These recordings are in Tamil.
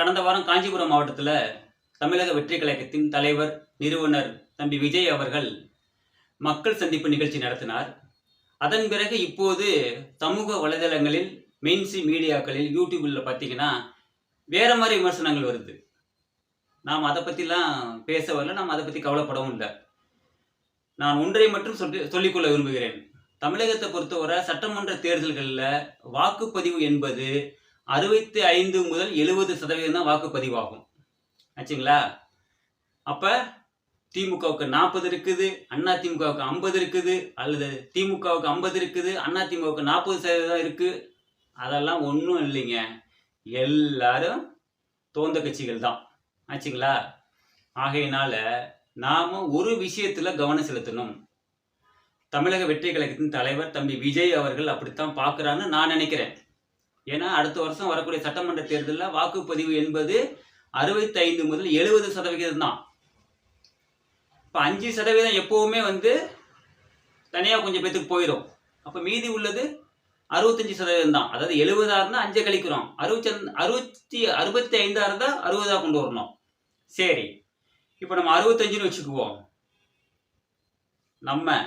கடந்த வாரம் காஞ்சிபுரம் மாவட்டத்தில் தமிழக வெற்றி கழகத்தின் தலைவர் நிறுவனர் தம்பி விஜய் அவர்கள் மக்கள் சந்திப்பு நிகழ்ச்சி நடத்தினார். அதன் பிறகு இப்போது சமூக வலைதளங்களில் மெயின்ஸ்ட்ரீம் மீடியாக்களில் யூடியூபில் பார்த்தீங்கன்னா வேற மாதிரி விமர்சனங்கள் வருது. நாம் அதை பற்றிலாம் பேச வரல, நாம் அதை பற்றி கவலைப்படவும் இல்லை. நான் ஒன்றை மட்டும் சொல்லிக்கொள்ள விரும்புகிறேன். தமிழகத்தை பொறுத்தவரை சட்டமன்ற தேர்தல்களில் வாக்குப்பதிவு என்பது 65 முதல் 70% தான் வாக்குப்பதிவாகும் ஆச்சுங்களா. அப்போ திமுகவுக்கு 40 இருக்குது, அண்ணா திமுகவுக்கு 50 இருக்குது, அல்லது திமுகவுக்கு 50 இருக்குது, அண்ணா திமுகவுக்கு 40% இருக்குது. அதெல்லாம் ஒன்றும் இல்லைங்க, எல்லாரும் தோந்த கட்சிகள் தான் ஆச்சுங்களா. ஆகையினால நாம் ஒரு விஷயத்தில் கவனம் செலுத்தணும். தமிழக வெற்றி கழகத்தின் தலைவர் தம்பி விஜய் அவர்கள் அப்படித்தான் பார்க்குறான்னு நான் நினைக்கிறேன். ஏன்னா அடுத்த வருஷம் வரக்கூடிய சட்டமன்ற தேர்தலில் வாக்குப்பதிவு என்பது 65 முதல் 70% தான். இப்போ 5% எப்போவுமே தனியாக கொஞ்சம் பேத்துக்கு போயிடும். அப்போ மீதி உள்ளது 65% தான். அதாவது 70 இருந்தால் 5 கழிக்கிறோம், 65 இருந்தால் 60 கொண்டு வரணும். சரி, இப்போ நம்ம 65ன்னு வச்சுக்குவோம். நம்ம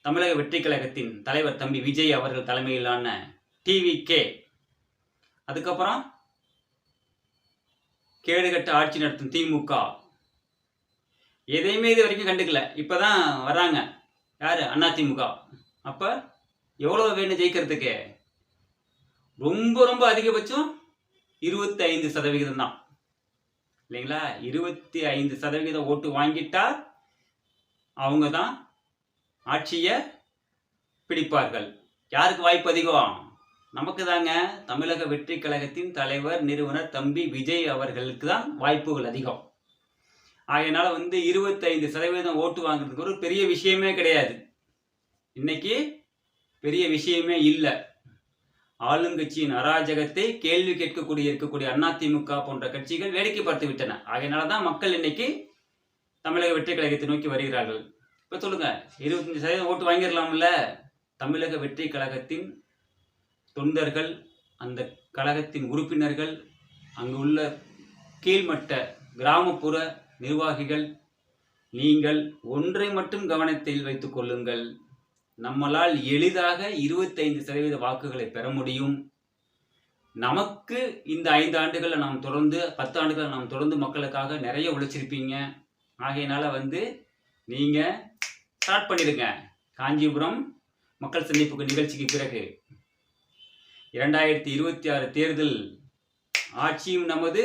தமிழக வெற்றி கழகத்தின் தலைவர் தம்பி விஜய் அவர்கள் தலைமையிலான டிவிகே, அதுக்கப்புறம் கேடுகட்ட ஆட்சி நடத்தும் திமுக, எதையுமே இது வரைக்கும் கண்டுக்கல. இப்போதான் வர்றாங்க யார்? அண்ணா திமுக. அப்போ எவ்வளோ வேணும் ஜெயிக்கிறதுக்கு? ரொம்ப ரொம்ப அதிகபட்சம் 25% தான் இல்லைங்களா. 25% ஓட்டு வாங்கிட்டா அவங்க தான் ஆட்சியை பிடிப்பார்கள். யாருக்கு வாய்ப்பு அதிகம்? நமக்கு தாங்க. தமிழக வெற்றி கழகத்தின் தலைவர் நிறுவனர் தம்பி விஜய் அவர்களுக்கு தான் வாய்ப்புகள் அதிகம். ஆகையினால 25% ஓட்டு வாங்குறதுக்கு ஒரு பெரிய விஷயமே கிடையாது. இன்னைக்கு பெரிய விஷயமே இல்லை. ஆளுங்கட்சியின் அராஜகத்தை கேள்வி இருக்கக்கூடிய அதிமுக போன்ற கட்சிகள் வேடிக்கை பார்த்து விட்டன. ஆகையினால தான் மக்கள் இன்னைக்கு தமிழக வெற்றி கழகத்தை நோக்கி வருகிறார்கள். இப்போ சொல்லுங்க, 25% ஓட்டு வாங்கிடலாம்ல? தமிழக வெற்றி கழகத்தின் தொண்டர்கள், அந்த கழகத்தின் உறுப்பினர்கள், அங்கு உள்ள கீழ்மட்ட கிராமப்புற நிர்வாகிகள், நீங்கள் ஒன்றை மட்டும் கவனத்தில் வைத்துக் கொள்ளுங்கள். நம்மளால் எளிதாக 25% வாக்குகளை பெற முடியும். நமக்கு இந்த 5 ஆண்டுகளில் நாம் தொடர்ந்து 10 ஆண்டுகள் நாம் தொடர்ந்து மக்களுக்காக நிறைய உழைச்சிருப்பீங்க. ஆகையினால நீங்கள் ஸ்டார்ட் பண்ணிடுங்க. காஞ்சிபுரம் மக்கள் சந்திப்பு நிகழ்ச்சிக்கு பிறகு 2026 தேர்தல் ஆட்சியும் நமது,